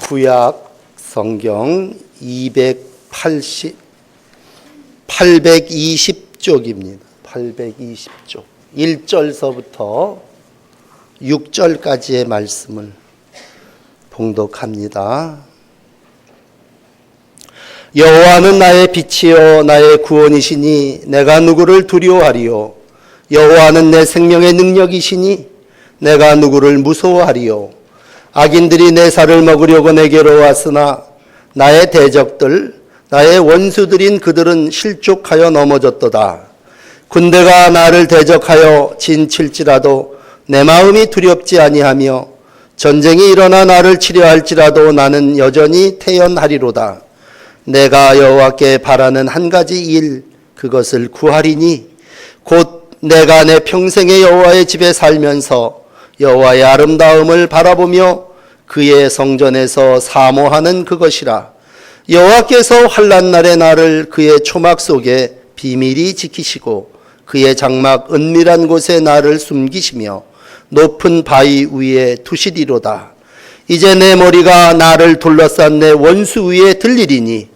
구약 성경 820쪽입니다. 820쪽 1절서부터 6절까지의 말씀을 봉독합니다. 여호와는 나의 빛이요 나의 구원이시니 내가 누구를 두려워하리요. 여호와는 내 생명의 능력이시니 내가 누구를 무서워하리요. 악인들이 내 살을 먹으려고 내게로 왔으나 나의 대적들 나의 원수들인 그들은 실족하여 넘어졌도다. 군대가 나를 대적하여 진칠지라도 내 마음이 두렵지 아니하며 전쟁이 일어나 나를 치려 할지라도 나는 여전히 태연하리로다. 내가 여호와께 바라는 한 가지 일 그것을 구하리니 곧 내가 내 평생의 여호와의 집에 살면서 여호와의 아름다움을 바라보며 그의 성전에서 사모하는 그것이라. 여호와께서 환난 날에 나를 그의 초막 속에 비밀히 지키시고 그의 장막 은밀한 곳에 나를 숨기시며 높은 바위 위에 두시리로다. 이제 내 머리가 나를 둘러싼 내 원수 위에 들리리니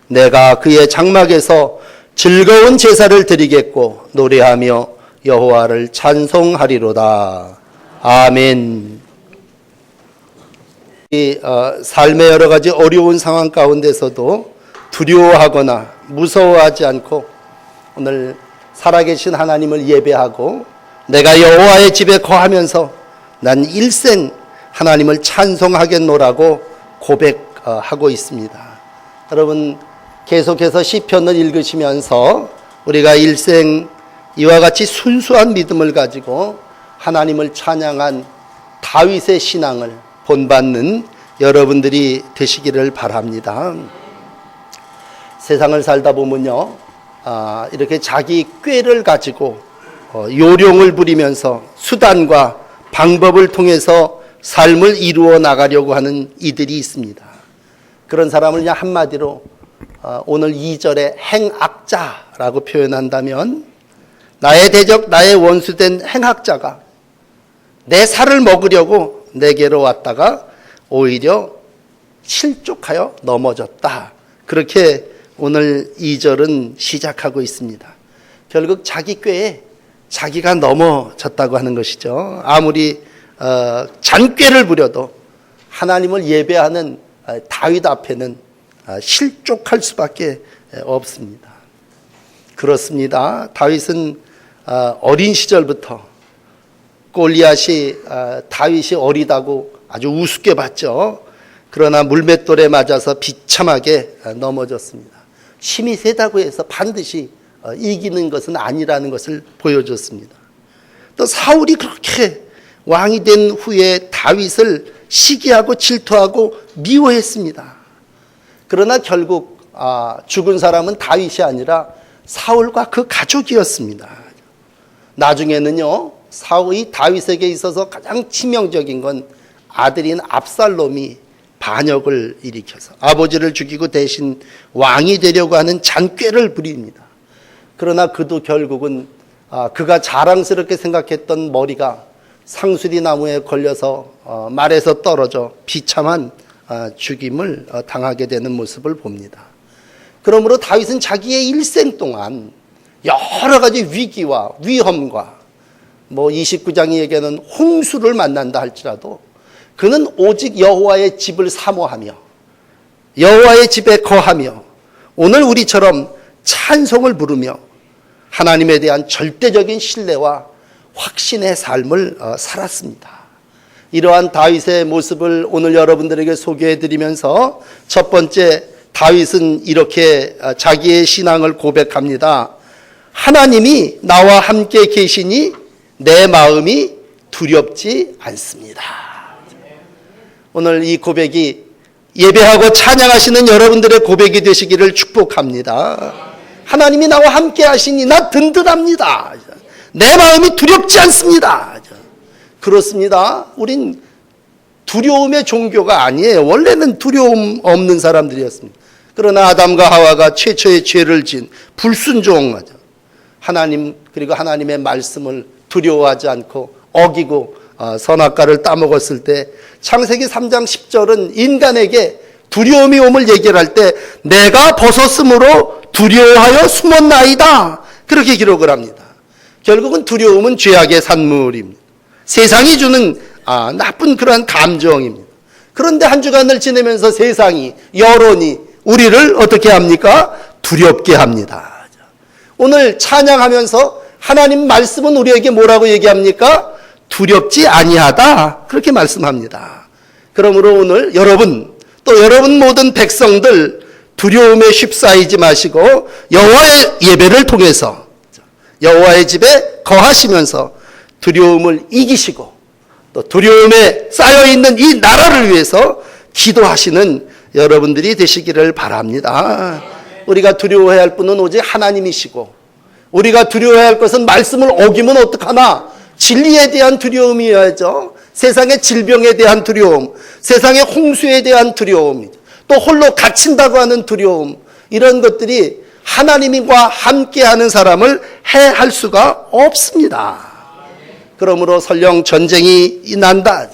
내가 그의 장막에서 즐거운 제사를 드리겠고 노래하며 여호와를 찬송하리로다. 아멘. 이 삶의 여러 가지 어려운 상황 가운데서도 두려워하거나 무서워하지 않고 오늘 살아계신 하나님을 예배하고 내가 여호와의 집에 거하면서 난 일생 하나님을 찬송하겠노라고 고백하고 있습니다. 여러분 계속해서 시편을 읽으시면서 우리가 일생 이와 같이 순수한 믿음을 가지고 하나님을 찬양한 다윗의 신앙을 본받는 여러분들이 되시기를 바랍니다. 세상을 살다 보면요, 이렇게 자기 꾀를 가지고 요령을 부리면서 수단과 방법을 통해서 삶을 이루어 나가려고 하는 이들이 있습니다. 그런 사람을 그냥 한마디로 오늘 2절에 행악자라고 표현한다면 나의 대적, 나의 원수된 행악자가 내 살을 먹으려고 내게로 왔다가 오히려 실족하여 넘어졌다. 그렇게 오늘 2절은 시작하고 있습니다. 결국 자기 꾀에 자기가 넘어졌다고 하는 것이죠. 아무리 잔꾀를 부려도 하나님을 예배하는 다윗 앞에는 실족할 수밖에 없습니다. 그렇습니다. 다윗은 어린 시절부터 골리앗이 다윗이 어리다고 아주 우습게 봤죠. 그러나 물맷돌에 맞아서 비참하게 넘어졌습니다. 힘이 세다고 해서 반드시 이기는 것은 아니라는 것을 보여줬습니다. 또 사울이 그렇게 왕이 된 후에 다윗을 시기하고 질투하고 미워했습니다. 그러나 결국 죽은 사람은 다윗이 아니라 사울과 그 가족이었습니다. 나중에는요, 사울이 다윗에게 있어서 가장 치명적인 건 아들인 압살롬이 반역을 일으켜서 아버지를 죽이고 대신 왕이 되려고 하는 잔꾀를 부립니다. 그러나 그도 결국은 그가 자랑스럽게 생각했던 머리가 상수리 나무에 걸려서 말에서 떨어져 비참한 죽임을 당하게 되는 모습을 봅니다. 그러므로 다윗은 자기의 일생 동안 여러 가지 위기와 위험과 29장이 얘기하는 홍수를 만난다 할지라도 그는 오직 여호와의 집을 사모하며 여호와의 집에 거하며 오늘 우리처럼 찬송을 부르며 하나님에 대한 절대적인 신뢰와 확신의 삶을 살았습니다. 이러한 다윗의 모습을 오늘 여러분들에게 소개해드리면서 첫 번째 다윗은 이렇게 자기의 신앙을 고백합니다. 하나님이 나와 함께 계시니 내 마음이 두렵지 않습니다. 오늘 이 고백이 예배하고 찬양하시는 여러분들의 고백이 되시기를 축복합니다. 하나님이 나와 함께 하시니 나 든든합니다. 내 마음이 두렵지 않습니다. 그렇습니다. 우린 두려움의 종교가 아니에요. 원래는 두려움 없는 사람들이었습니다. 그러나 아담과 하와가 최초의 죄를 지은 불순종하죠. 하나님 그리고 하나님의 말씀을 두려워하지 않고 어기고 선악과를 따먹었을 때 창세기 3장 10절은 인간에게 두려움이 옴을 얘기할 때 내가 벗었으므로 두려워하여 숨었나이다. 그렇게 기록을 합니다. 결국은 두려움은 죄악의 산물입니다. 세상이 주는 나쁜 그러한 감정입니다. 그런데 한 주간을 지내면서 세상이, 여론이 우리를 어떻게 합니까? 두렵게 합니다. 오늘 찬양하면서 하나님 말씀은 우리에게 뭐라고 얘기합니까? 두렵지 아니하다. 그렇게 말씀합니다. 그러므로 오늘 여러분, 또 여러분 모든 백성들 두려움에 휩싸이지 마시고 여호와의 예배를 통해서 여호와의 집에 거하시면서 두려움을 이기시고 또 두려움에 쌓여있는 이 나라를 위해서 기도하시는 여러분들이 되시기를 바랍니다. 우리가 두려워해야 할 분은 오직 하나님이시고 우리가 두려워해야 할 것은 말씀을 어기면 어떡하나 진리에 대한 두려움이어야죠. 세상의 질병에 대한 두려움, 세상의 홍수에 대한 두려움, 또 홀로 갇힌다고 하는 두려움, 이런 것들이 하나님과 함께하는 사람을 해할 수가 없습니다. 그러므로 설령 전쟁이 난다,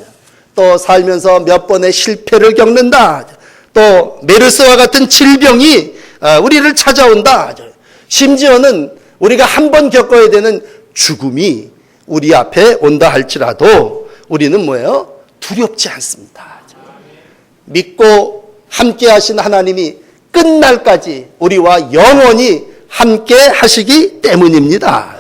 또 살면서 몇 번의 실패를 겪는다, 또 메르스와 같은 질병이 우리를 찾아온다, 심지어는 우리가 한 번 겪어야 되는 죽음이 우리 앞에 온다 할지라도 우리는 뭐예요? 두렵지 않습니다. 믿고 함께 하신 하나님이 끝날까지 우리와 영원히 함께 하시기 때문입니다.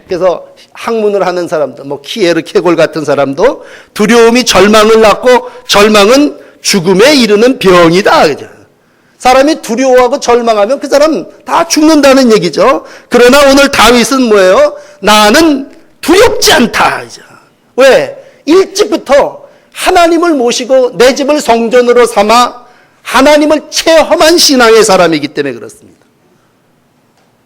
그래서 학문을 하는 사람들, 키에르케골 같은 사람도 두려움이 절망을 낳고 절망은 죽음에 이르는 병이다. 사람이 두려워하고 절망하면 그 사람 다 죽는다는 얘기죠. 그러나 오늘 다윗은 뭐예요? 나는 두렵지 않다. 왜? 일찍부터 하나님을 모시고 내 집을 성전으로 삼아 하나님을 체험한 신앙의 사람이기 때문에 그렇습니다.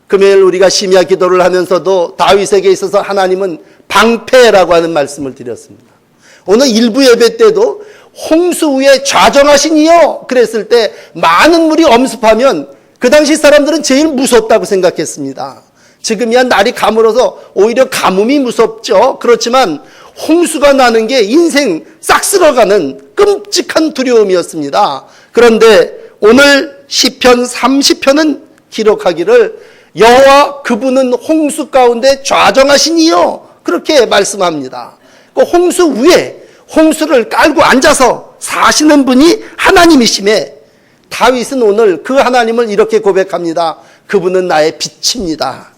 금요일 우리가 심야 기도를 하면서도 다윗에게 있어서 하나님은 방패라고 하는 말씀을 드렸습니다. 오늘 일부 예배 때도 홍수 위에 좌정하신 이여 그랬을 때 많은 물이 엄습하면 그 당시 사람들은 제일 무섭다고 생각했습니다. 지금이야 날이 가물어서 오히려 가뭄이 무섭죠. 그렇지만 홍수가 나는 게 인생 싹 쓸어가는 끔찍한 두려움이었습니다. 그런데 오늘 시편 30편은 기록하기를 여호와 그분은 홍수 가운데 좌정하시니요 그렇게 말씀합니다. 그 홍수 위에 홍수를 깔고 앉아서 사시는 분이 하나님이심에 다윗은 오늘 그 하나님을 이렇게 고백합니다. 그분은 나의 빛입니다.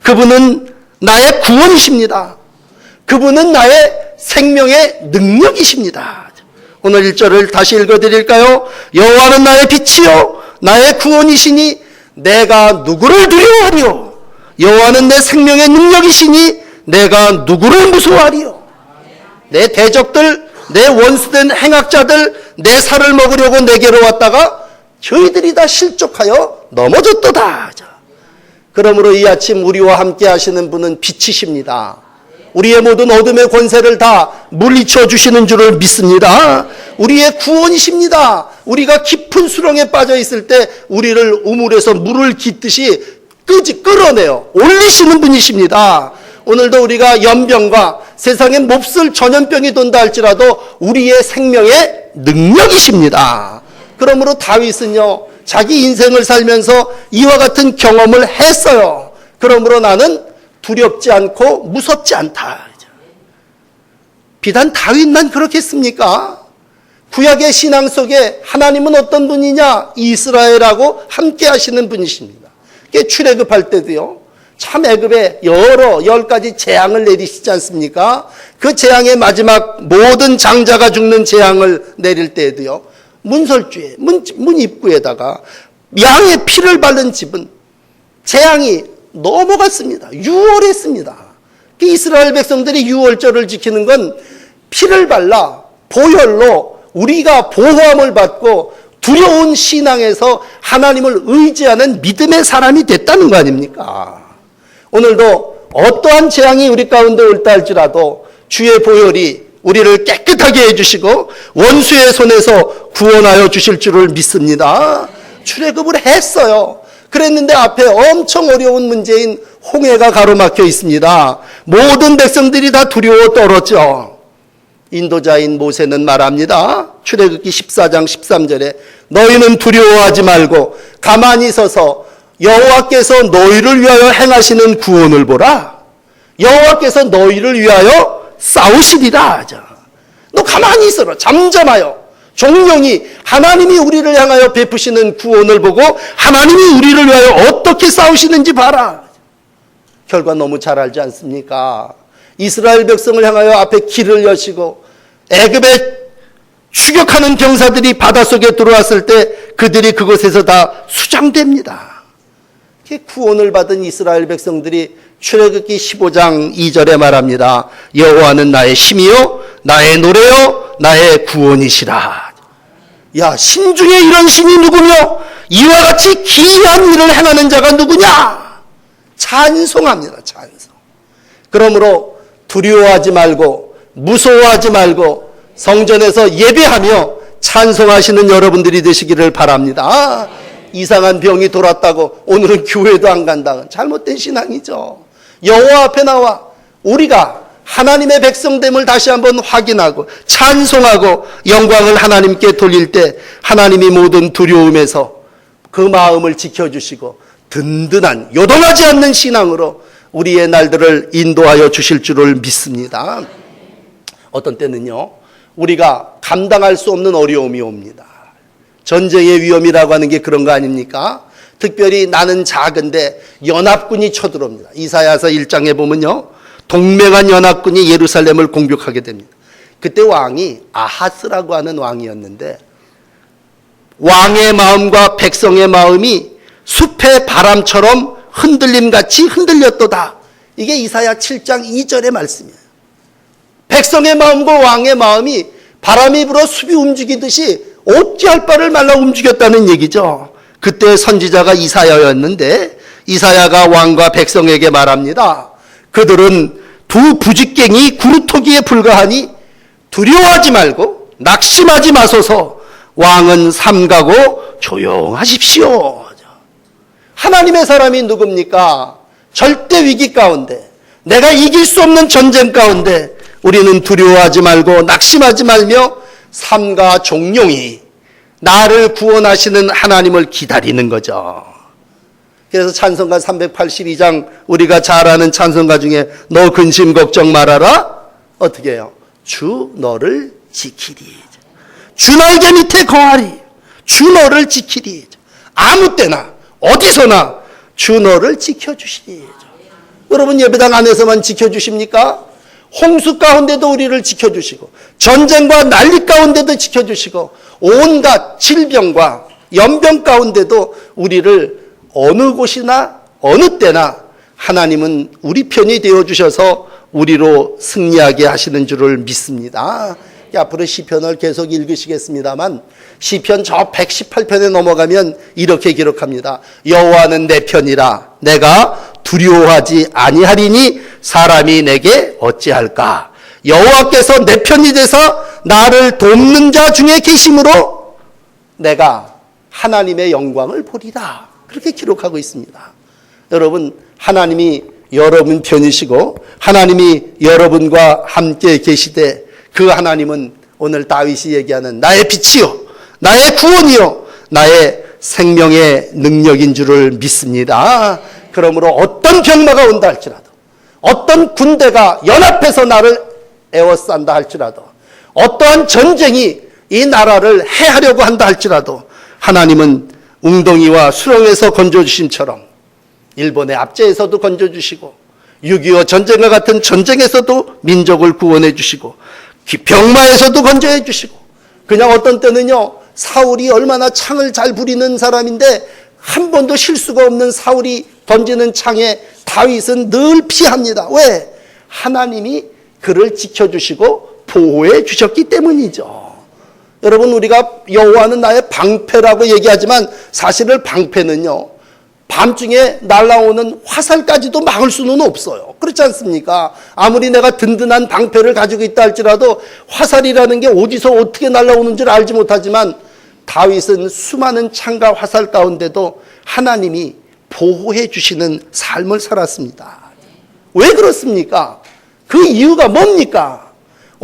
그분은 나의 구원이십니다. 그분은 나의 생명의 능력이십니다. 오늘 1절을 다시 읽어드릴까요? 여호와는 나의 빛이요 나의 구원이시니 내가 누구를 두려워하리요? 여호와는 내 생명의 능력이시니 내가 누구를 무서워하리요? 내 대적들, 내 원수된 행악자들, 내 살을 먹으려고 내게로 왔다가 저희들이 다 실족하여 넘어졌도다. 그러므로 이 아침 우리와 함께 하시는 분은 빛이십니다. 우리의 모든 어둠의 권세를 다 물리쳐 주시는 줄을 믿습니다. 우리의 구원이십니다. 우리가 깊은 수렁에 빠져 있을 때 우리를 우물에서 물을 깃듯이 끌어내요. 올리시는 분이십니다. 오늘도 우리가 연병과 세상에 몹쓸 전염병이 돈다 할지라도 우리의 생명의 능력이십니다. 그러므로 다윗은요 자기 인생을 살면서 이와 같은 경험을 했어요. 그러므로 나는 두렵지 않고 무섭지 않다. 비단 다윗만 그렇겠습니까? 구약의 신앙 속에 하나님은 어떤 분이냐? 이스라엘하고 함께 하시는 분이십니다. 출애굽할 때도요. 참 애굽에 여러 10가지 재앙을 내리시지 않습니까? 그 재앙의 마지막 모든 장자가 죽는 재앙을 내릴 때에도요. 문설주에 문 입구에다가 양의 피를 바른 집은 재앙이 넘어갔습니다. 유월했습니다. 이스라엘 백성들이 유월절을 지키는 건 피를 발라 보혈로 우리가 보호함을 받고 두려운 신앙에서 하나님을 의지하는 믿음의 사람이 됐다는 거 아닙니까? 오늘도 어떠한 재앙이 우리 가운데 올다 할지라도 주의 보혈이 우리를 깨끗하게 해주시고 원수의 손에서 구원하여 주실 줄을 믿습니다. 출애굽을 했어요. 그랬는데 앞에 엄청 어려운 문제인 홍해가 가로막혀 있습니다. 모든 백성들이 다 두려워 떨었죠. 인도자인 모세는 말합니다. 출애굽기 14장 13절에 너희는 두려워하지 말고 가만히 서서 여호와께서 너희를 위하여 행하시는 구원을 보라. 여호와께서 너희를 위하여 싸우시리라. 너 가만히 있어라. 잠잠하여 종용이 하나님이 우리를 향하여 베푸시는 구원을 보고 하나님이 우리를 위하여 어떻게 싸우시는지 봐라. 결과 너무 잘 알지 않습니까? 이스라엘 백성을 향하여 앞에 길을 여시고 애굽에 추격하는 병사들이 바닷속에 들어왔을 때 그들이 그곳에서 다 수장됩니다. 구원을 받은 이스라엘 백성들이 출애굽기 15장 2절에 말합니다. 여호와는 나의 힘이요 나의 노래요 나의 구원이시라. 야, 신 중에 이런 신이 누구며 이와 같이 기이한 일을 행하는 자가 누구냐? 찬송합니다. 찬송. 그러므로 두려워하지 말고 무서워하지 말고 성전에서 예배하며 찬송하시는 여러분들이 되시기를 바랍니다. 이상한 병이 돌았다고 오늘은 교회도 안 간다. 잘못된 신앙이죠. 여호와 앞에 나와 우리가 하나님의 백성됨을 다시 한번 확인하고 찬송하고 영광을 하나님께 돌릴 때 하나님이 모든 두려움에서 그 마음을 지켜주시고 든든한 요동하지 않는 신앙으로 우리의 날들을 인도하여 주실 줄을 믿습니다. 어떤 때는요, 우리가 감당할 수 없는 어려움이 옵니다. 전쟁의 위험이라고 하는 게 그런 거 아닙니까? 특별히 나는 작은데 연합군이 쳐들어옵니다. 이사야서 1장에 보면요, 동맹한 연합군이 예루살렘을 공격하게 됩니다. 그때 왕이 아하스라고 하는 왕이었는데 왕의 마음과 백성의 마음이 숲의 바람처럼 흔들림같이 흔들렸도다. 이게 이사야 7장 2절의 말씀이에요. 백성의 마음과 왕의 마음이 바람이 불어 숲이 움직이듯이 어찌할 바를 말라 움직였다는 얘기죠. 그때 선지자가 이사야였는데 이사야가 왕과 백성에게 말합니다. 그들은 두 부직갱이 구루토기에 불과하니 두려워하지 말고 낙심하지 마소서. 왕은 삼가고 조용하십시오. 하나님의 사람이 누굽니까? 절대 위기 가운데, 내가 이길 수 없는 전쟁 가운데 우리는 두려워하지 말고 낙심하지 말며 삼가 종용이 나를 구원하시는 하나님을 기다리는 거죠. 그래서 찬송가 382장 우리가 잘 아는 찬송가 중에 너 근심 걱정 말아라. 어떻게 해요? 주 너를 지키리. 주 날개 밑에 거하리. 주 너를 지키리. 아무 때나 어디서나 주 너를 지켜주시리. 여러분 예배당 안에서만 지켜주십니까? 홍수 가운데도 우리를 지켜주시고 전쟁과 난리 가운데도 지켜주시고 온갖 질병과 연병 가운데도 우리를 어느 곳이나 어느 때나 하나님은 우리 편이 되어주셔서 우리로 승리하게 하시는 줄을 믿습니다. 앞으로 시편을 계속 읽으시겠습니다만 시편 저 118편에 넘어가면 이렇게 기록합니다. 여호와는 내 편이라 내가 두려워하지 아니하리니 사람이 내게 어찌할까. 여호와께서 내 편이 돼서 나를 돕는 자 중에 계심으로 내가 하나님의 영광을 보리라. 그렇게 기록하고 있습니다. 여러분, 하나님이 여러분 편이시고 하나님이 여러분과 함께 계시되 그 하나님은 오늘 다윗이 얘기하는 나의 빛이요 나의 구원이요 나의 생명의 능력인 줄을 믿습니다. 그러므로 어떤 병마가 온다 할지라도 어떤 군대가 연합해서 나를 에워싼다 할지라도 어떠한 전쟁이 이 나라를 해하려고 한다 할지라도 하나님은 웅덩이와 수렁에서 건져주심처럼 일본의 압제에서도 건져주시고 6.25 전쟁과 같은 전쟁에서도 민족을 구원해 주시고 병마에서도 건져해 주시고 그냥 어떤 때는요 사울이 얼마나 창을 잘 부리는 사람인데 한 번도 실수가 없는 사울이 던지는 창에 다윗은 늘 피합니다. 왜? 하나님이 그를 지켜주시고 보호해 주셨기 때문이죠. 여러분 우리가 여호와는 나의 방패라고 얘기하지만 사실은 방패는요 밤중에 날아오는 화살까지도 막을 수는 없어요. 그렇지 않습니까? 아무리 내가 든든한 방패를 가지고 있다 할지라도 화살이라는 게 어디서 어떻게 날아오는지를 알지 못하지만 다윗은 수많은 창과 화살 가운데도 하나님이 보호해 주시는 삶을 살았습니다. 왜 그렇습니까? 그 이유가 뭡니까?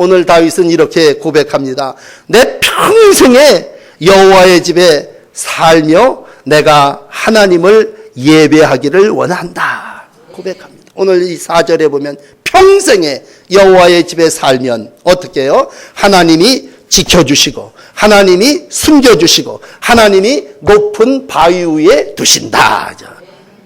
오늘 다윗은 이렇게 고백합니다. 내 평생에 여호와의 집에 살며 내가 하나님을 예배하기를 원한다. 고백합니다. 오늘 이 4절에 보면 평생에 여호와의 집에 살면 어떻게 해요? 하나님이 지켜주시고 하나님이 숨겨주시고 하나님이 높은 바위 위에 두신다.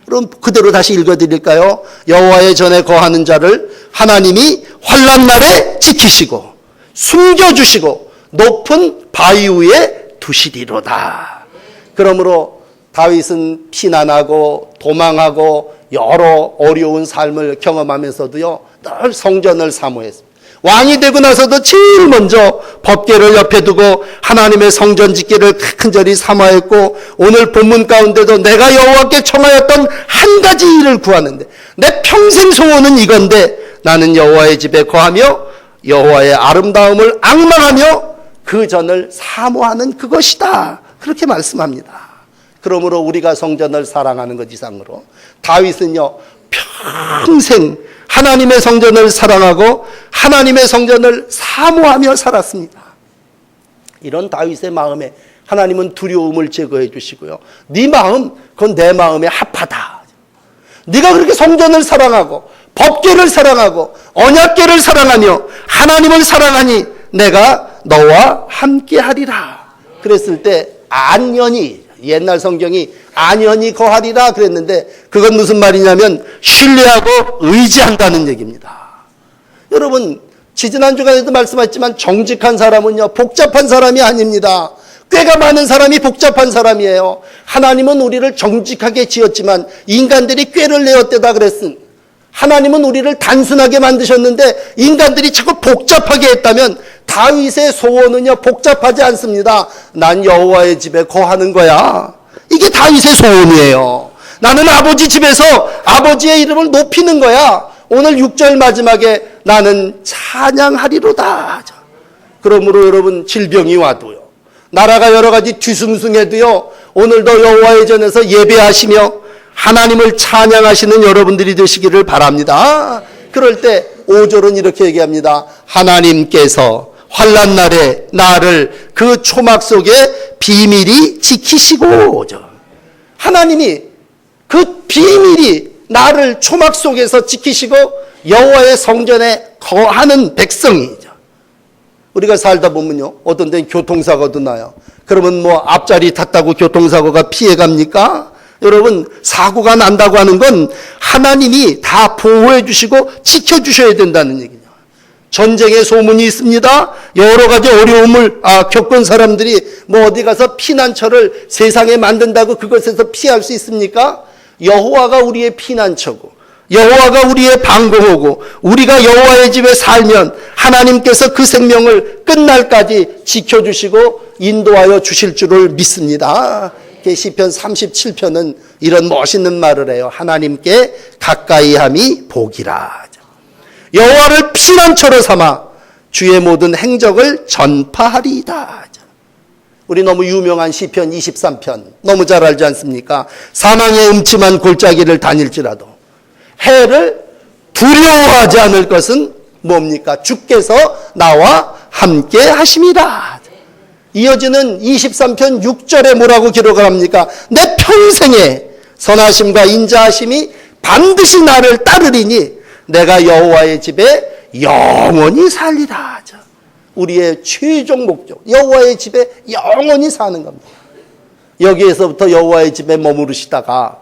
그럼 그대로 다시 읽어드릴까요? 여호와의 전에 거하는 자를 하나님이 환난 날에 지키시고 숨겨주시고 높은 바위 위에 두시리로다. 그러므로 다윗은 피난하고 도망하고 여러 어려운 삶을 경험하면서도요, 늘 성전을 사모했습니다. 왕이 되고 나서도 제일 먼저 법궤를 옆에 두고 하나님의 성전 짓기를 간절히 사모했고, 오늘 본문 가운데도 내가 여호와께 청하였던 한 가지 일을 구하는데 내 평생 소원은 이건데 나는 여호와의 집에 거하며 여호와의 아름다움을 앙망하며 그 전을 사모하는 그것이다. 그렇게 말씀합니다. 그러므로 우리가 성전을 사랑하는 것 이상으로 다윗은요, 평생 하나님의 성전을 사랑하고 하나님의 성전을 사모하며 살았습니다. 이런 다윗의 마음에 하나님은 두려움을 제거해 주시고요, 네 마음, 그건 내 마음에 합하다. 네가 그렇게 성전을 사랑하고 법궤를 사랑하고 언약궤를 사랑하며 하나님을 사랑하니 내가 너와 함께하리라. 그랬을 때 안연히, 옛날 성경이 안연히 거하리라 그랬는데 그건 무슨 말이냐면 신뢰하고 의지한다는 얘기입니다. 여러분, 지지난 주간에도 말씀하셨지만 정직한 사람은요, 복잡한 사람이 아닙니다. 꾀가 많은 사람이 복잡한 사람이에요. 하나님은 우리를 정직하게 지었지만 인간들이 꾀를 내었대다 그랬음. 하나님은 우리를 단순하게 만드셨는데 인간들이 자꾸 복잡하게 했다면 다윗의 소원은요, 복잡하지 않습니다. 난 여호와의 집에 거하는 거야. 이게 다윗의 소원이에요. 나는 아버지 집에서 아버지의 이름을 높이는 거야. 오늘 6절 마지막에 나는 찬양하리로다. 그러므로 여러분, 질병이 와도요, 나라가 여러 가지 뒤숭숭해도요, 오늘도 여호와의 전에서 예배하시며 하나님을 찬양하시는 여러분들이 되시기를 바랍니다. 그럴 때 5절은 이렇게 얘기합니다. 하나님께서 환난 날에 나를 그 초막 속에 비밀히 지키시고, 하나님이 그 비밀히 나를 초막 속에서 지키시고 여호와의 성전에 거하는 백성이죠. 우리가 살다 보면요, 어떤 데는 교통사고도 나요. 그러면 뭐 앞자리 탔다고 교통사고가 피해갑니까? 여러분, 사고가 난다고 하는 건 하나님이 다 보호해 주시고 지켜주셔야 된다는 얘기죠. 전쟁의 소문이 있습니다. 여러 가지 어려움을 겪은 사람들이 뭐 어디 가서 피난처를 세상에 만든다고 그것에서 피할 수 있습니까? 여호와가 우리의 피난처고 여호와가 우리의 방공호고 우리가 여호와의 집에 살면 하나님께서 그 생명을 끝날까지 지켜주시고 인도하여 주실 줄을 믿습니다. 시편 37편은 이런 멋있는 말을 해요. 하나님께 가까이함이 복이라. 여호와를 피난처로 삼아 주의 모든 행적을 전파하리이다. 우리 너무 유명한 시편 23편 너무 잘 알지 않습니까? 사망의 음침한 골짜기를 다닐지라도 해를 두려워하지 않을 것은 뭡니까? 주께서 나와 함께 하심이라. 이어지는 23편 6절에 뭐라고 기록을 합니까? 내 평생에 선하심과 인자하심이 반드시 나를 따르리니 내가 여호와의 집에 영원히 살리라. 우리의 최종 목적, 여호와의 집에 영원히 사는 겁니다. 여기에서부터 여호와의 집에 머무르시다가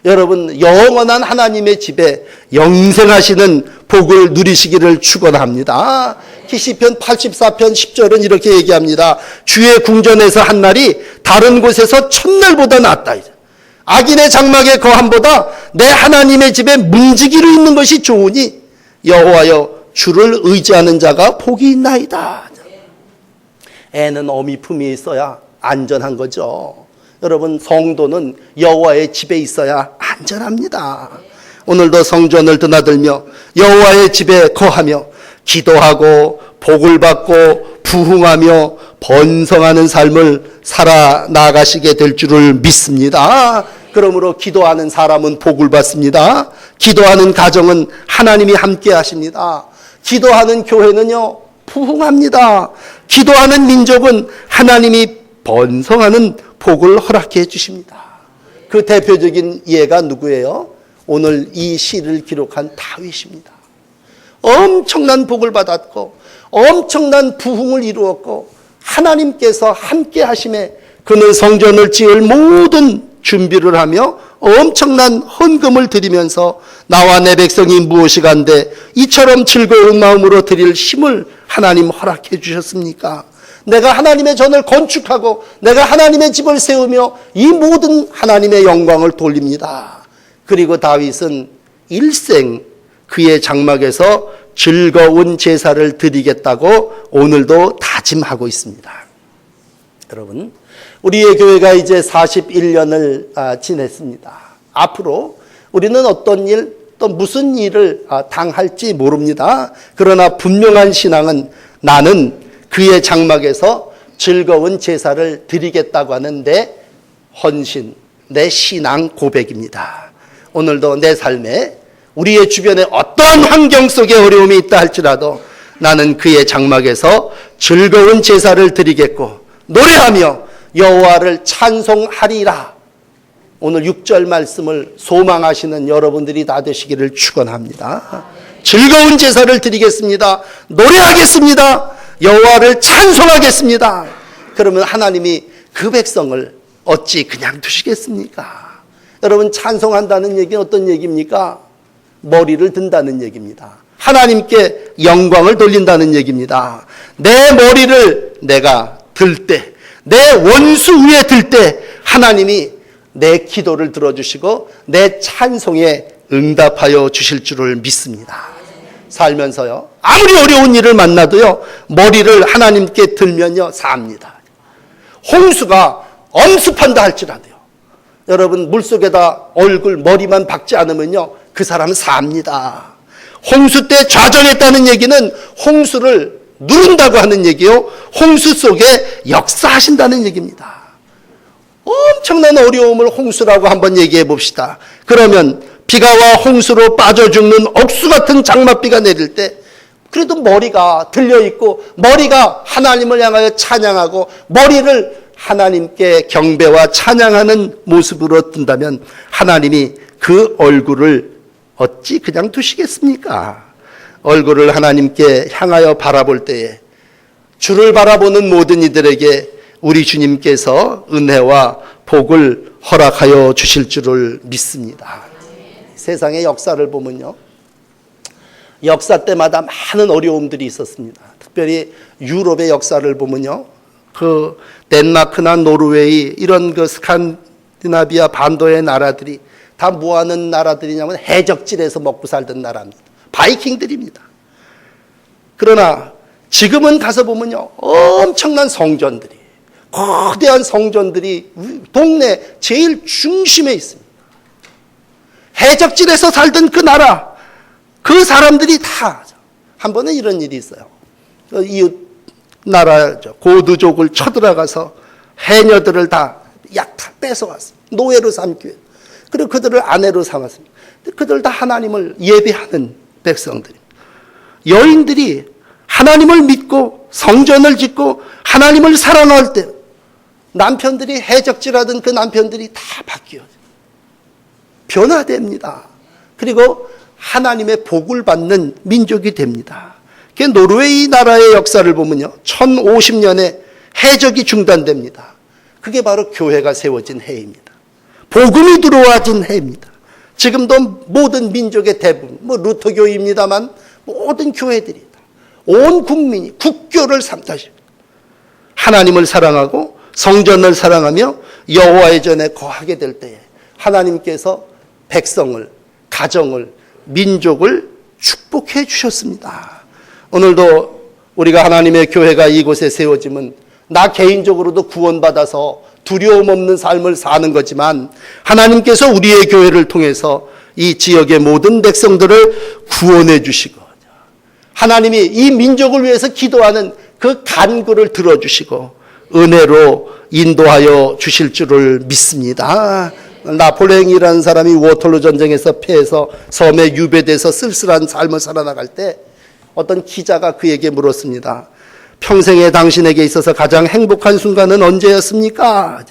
여러분, 영원한 하나님의 집에 영생하시는 복을 누리시기를 축원합니다. 시편 84편 10절은 이렇게 얘기합니다. 주의 궁전에서 한 날이 다른 곳에서 첫날보다 낫다. 악인의 장막의 거함보다 내 하나님의 집에 문지기로 있는 것이 좋으니 여호와여 주를 의지하는 자가 복이 있나이다. 애는 어미 품에 있어야 안전한 거죠. 여러분, 성도는 여호와의 집에 있어야 안전합니다. 오늘도 성전을 드나들며 여호와의 집에 거하며 기도하고 복을 받고 부흥하며 번성하는 삶을 살아나가시게 될 줄을 믿습니다. 그러므로 기도하는 사람은 복을 받습니다. 기도하는 가정은 하나님이 함께 하십니다. 기도하는 교회는요, 부흥합니다. 기도하는 민족은 하나님이 번성하는 복을 허락해 주십니다. 그 대표적인 예가 누구예요? 오늘 이 시를 기록한 다윗입니다. 엄청난 복을 받았고 엄청난 부흥을 이루었고 하나님께서 함께 하심에 그는 성전을 지을 모든 준비를 하며 엄청난 헌금을 드리면서 나와 내 백성이 무엇이간데 이처럼 즐거운 마음으로 드릴 힘을 하나님 허락해 주셨습니까? 내가 하나님의 전을 건축하고 내가 하나님의 집을 세우며 이 모든 하나님의 영광을 돌립니다. 그리고 다윗은 일생 그의 장막에서 즐거운 제사를 드리겠다고 오늘도 다짐하고 있습니다. 여러분, 우리의 교회가 이제 41년을 지냈습니다. 앞으로 우리는 어떤 일, 또 무슨 일을 당할지 모릅니다. 그러나 분명한 신앙은 나는 그의 장막에서 즐거운 제사를 드리겠다고 하는 내 헌신, 내 신앙 고백입니다. 오늘도 내 삶에 우리의 주변에 어떤 환경 속에 어려움이 있다 할지라도 나는 그의 장막에서 즐거운 제사를 드리겠고 노래하며 여호와를 찬송하리라. 오늘 6절 말씀을 소망하시는 여러분들이 다 되시기를 축원합니다. 즐거운 제사를 드리겠습니다. 노래하겠습니다. 여호와를 찬송하겠습니다. 그러면 하나님이 그 백성을 어찌 그냥 두시겠습니까? 여러분, 찬송한다는 얘기는 어떤 얘기입니까? 머리를 든다는 얘기입니다. 하나님께 영광을 돌린다는 얘기입니다. 내 머리를 내가 들 때, 내 원수 위에 들 때 하나님이 내 기도를 들어주시고 내 찬송에 응답하여 주실 줄을 믿습니다. 살면서요, 아무리 어려운 일을 만나도요, 머리를 하나님께 들면요 삽니다. 홍수가 엄습한다 할지라도요, 여러분 물속에다 얼굴 머리만 박지 않으면요 그 사람은 삽니다. 홍수 때 좌절했다는 얘기는 홍수를 누른다고 하는 얘기요, 홍수 속에 역사하신다는 얘기입니다. 엄청난 어려움을 홍수라고 한번 얘기해 봅시다. 그러면 비가 와 홍수로 빠져 죽는 억수 같은 장맛비가 내릴 때 그래도 머리가 들려있고 머리가 하나님을 향하여 찬양하고 머리를 하나님께 경배와 찬양하는 모습으로 뜬다면 하나님이 그 얼굴을 어찌 그냥 두시겠습니까? 얼굴을 하나님께 향하여 바라볼 때에 주를 바라보는 모든 이들에게 우리 주님께서 은혜와 복을 허락하여 주실 줄을 믿습니다. 세상의 역사를 보면요, 역사 때마다 많은 어려움들이 있었습니다. 특별히 유럽의 역사를 보면요, 그 덴마크나 노르웨이 이런 그 스칸디나비아 반도의 나라들이 다 뭐하는 나라들이냐면 해적질에서 먹고 살던 나라입니다. 바이킹들입니다. 그러나 지금은 가서 보면요, 엄청난 성전들이, 거대한 성전들이 동네 제일 중심에 있습니다. 해적질에서 살던 그 나라, 그 사람들이 다 한 번은 이런 일이 있어요. 이웃 나라 고드족을 쳐들어가서 해녀들을 다 뺏어왔습니다. 노예로 삼기 위해. 그리고 그들을 아내로 삼았습니다. 그들 다 하나님을 예배하는 백성들입니다. 여인들이 하나님을 믿고 성전을 짓고 하나님을 사랑할 때 남편들이 해적질하던 그 남편들이 다 바뀌어요. 변화됩니다. 그리고 하나님의 복을 받는 민족이 됩니다. 노르웨이 나라의 역사를 보면요, 1050년에 해적이 중단됩니다. 그게 바로 교회가 세워진 해입니다. 복음이 들어와진 해입니다. 지금도 모든 민족의 대부분, 루터교입니다만 모든 교회들이 온 국민이 국교를 삼다시 하나님을 사랑하고 성전을 사랑하며 여호와의 전에 거하게 될 때에 하나님께서 백성을, 가정을, 민족을 축복해 주셨습니다. 오늘도 우리가 하나님의 교회가 이곳에 세워지면 나 개인적으로도 구원받아서 두려움 없는 삶을 사는 거지만 하나님께서 우리의 교회를 통해서 이 지역의 모든 백성들을 구원해 주시고 하나님이 이 민족을 위해서 기도하는 그 간구를 들어주시고 은혜로 인도하여 주실 줄을 믿습니다. 나폴레옹이라는 사람이 워털루 전쟁에서 패해서 섬에 유배돼서 쓸쓸한 삶을 살아나갈 때 어떤 기자가 그에게 물었습니다. 평생에 당신에게 있어서 가장 행복한 순간은 언제였습니까?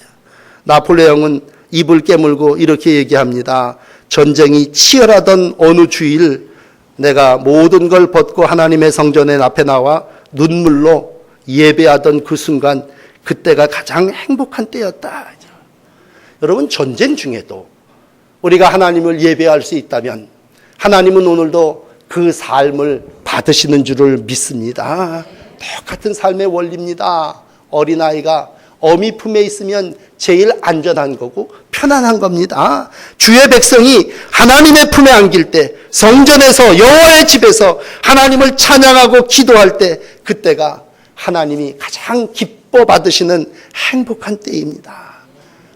나폴레옹은 입을 깨물고 이렇게 얘기합니다. 전쟁이 치열하던 어느 주일 내가 모든 걸 벗고 하나님의 성전의 앞에 나와 눈물로 예배하던 그 순간, 그때가 가장 행복한 때였다. 여러분, 전쟁 중에도 우리가 하나님을 예배할 수 있다면 하나님은 오늘도 그 삶을 받으시는 줄을 믿습니다. 똑같은 삶의 원리입니다. 어린아이가 어미 품에 있으면 제일 안전한 거고 편안한 겁니다. 주의 백성이 하나님의 품에 안길 때, 성전에서 여호와의 집에서 하나님을 찬양하고 기도할 때, 그때가 하나님이 가장 기뻐 받으시는 행복한 때입니다.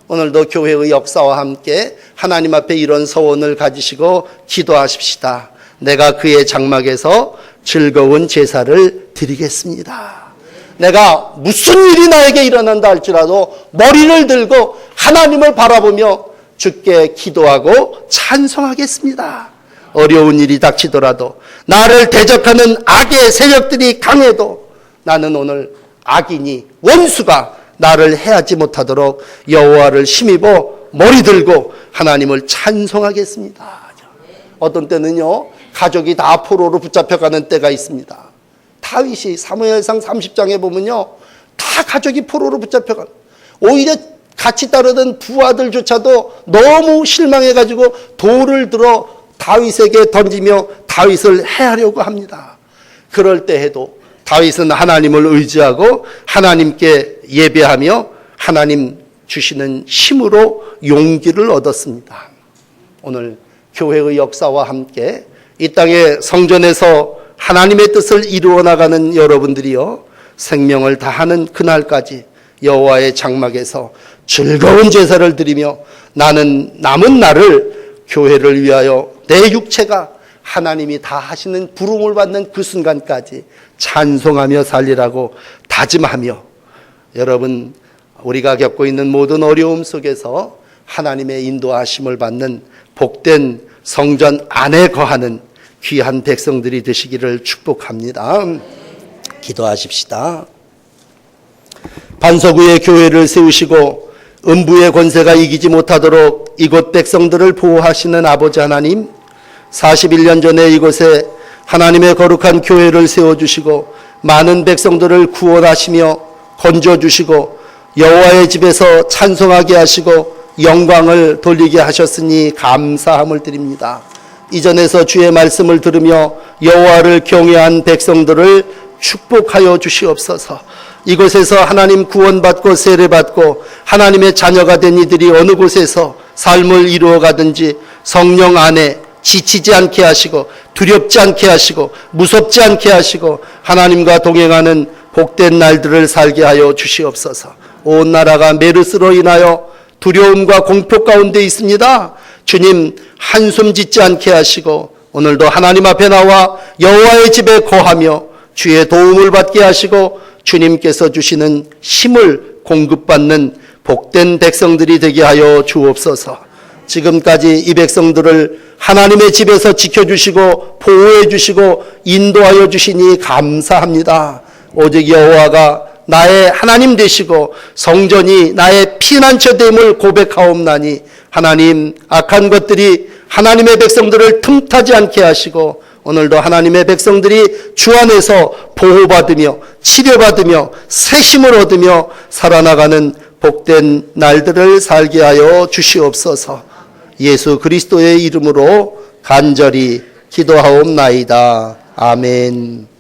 오늘도 교회의 역사와 함께 하나님 앞에 이런 소원을 가지시고 기도하십시다. 내가 그의 장막에서 즐거운 제사를 드리겠습니다. 내가 무슨 일이 나에게 일어난다 할지라도 머리를 들고 하나님을 바라보며 주께 기도하고 찬송하겠습니다. 어려운 일이 닥치더라도, 나를 대적하는 악의 세력들이 강해도 나는 오늘 악인이, 원수가 나를 해하지 못하도록 여호와를 힘입어 머리 들고 하나님을 찬송하겠습니다. 어떤 때는요, 가족이 다 포로로 붙잡혀가는 때가 있습니다. 다윗이 사무엘상 30장에 보면요, 다 가족이 포로로 붙잡혀가. 오히려 같이 따르던 부하들조차도 너무 실망해가지고 돌을 들어 다윗에게 던지며 다윗을 해하려고 합니다. 그럴 때에도 다윗은 하나님을 의지하고 하나님께 예배하며 하나님 주시는 힘으로 용기를 얻었습니다. 오늘 교회의 역사와 함께 이 땅의 성전에서 하나님의 뜻을 이루어 나가는 여러분들이요, 생명을 다하는 그날까지 여호와의 장막에서 즐거운 제사를 드리며 나는 남은 날을 교회를 위하여 내 육체가 하나님이 다 하시는 부름을 받는 그 순간까지 찬송하며 살리라고 다짐하며, 여러분, 우리가 겪고 있는 모든 어려움 속에서 하나님의 인도하심을 받는 복된 성전 안에 거하는 귀한 백성들이 되시기를 축복합니다. 기도하십시다. 반석 위에 교회를 세우시고 음부의 권세가 이기지 못하도록 이곳 백성들을 보호하시는 아버지 하나님, 41년 전에 이곳에 하나님의 거룩한 교회를 세워주시고 많은 백성들을 구원하시며 건져주시고 여호와의 집에서 찬송하게 하시고 영광을 돌리게 하셨으니 감사함을 드립니다. 이전에서 주의 말씀을 들으며 여호와를 경외한 백성들을 축복하여 주시옵소서. 이곳에서 하나님 구원받고 세례받고 하나님의 자녀가 된 이들이 어느 곳에서 삶을 이루어가든지 성령 안에 지치지 않게 하시고 두렵지 않게 하시고 무섭지 않게 하시고 하나님과 동행하는 복된 날들을 살게 하여 주시옵소서. 온 나라가 메르스로 인하여 두려움과 공포 가운데 있습니다. 주님, 한숨 짓지 않게 하시고 오늘도 하나님 앞에 나와 여호와의 집에 거하며 주의 도움을 받게 하시고 주님께서 주시는 힘을 공급받는 복된 백성들이 되게 하여 주옵소서. 지금까지 이 백성들을 하나님의 집에서 지켜주시고 보호해주시고 인도하여 주시니 감사합니다. 오직 여호와가 나의 하나님 되시고 성전이 나의 피난처 됨을 고백하옵나니, 하나님, 악한 것들이 하나님의 백성들을 틈타지 않게 하시고 오늘도 하나님의 백성들이 주 안에서 보호받으며 치료받으며 새 힘을 얻으며 살아나가는 복된 날들을 살게 하여 주시옵소서. 예수 그리스도의 이름으로 간절히 기도하옵나이다. 아멘.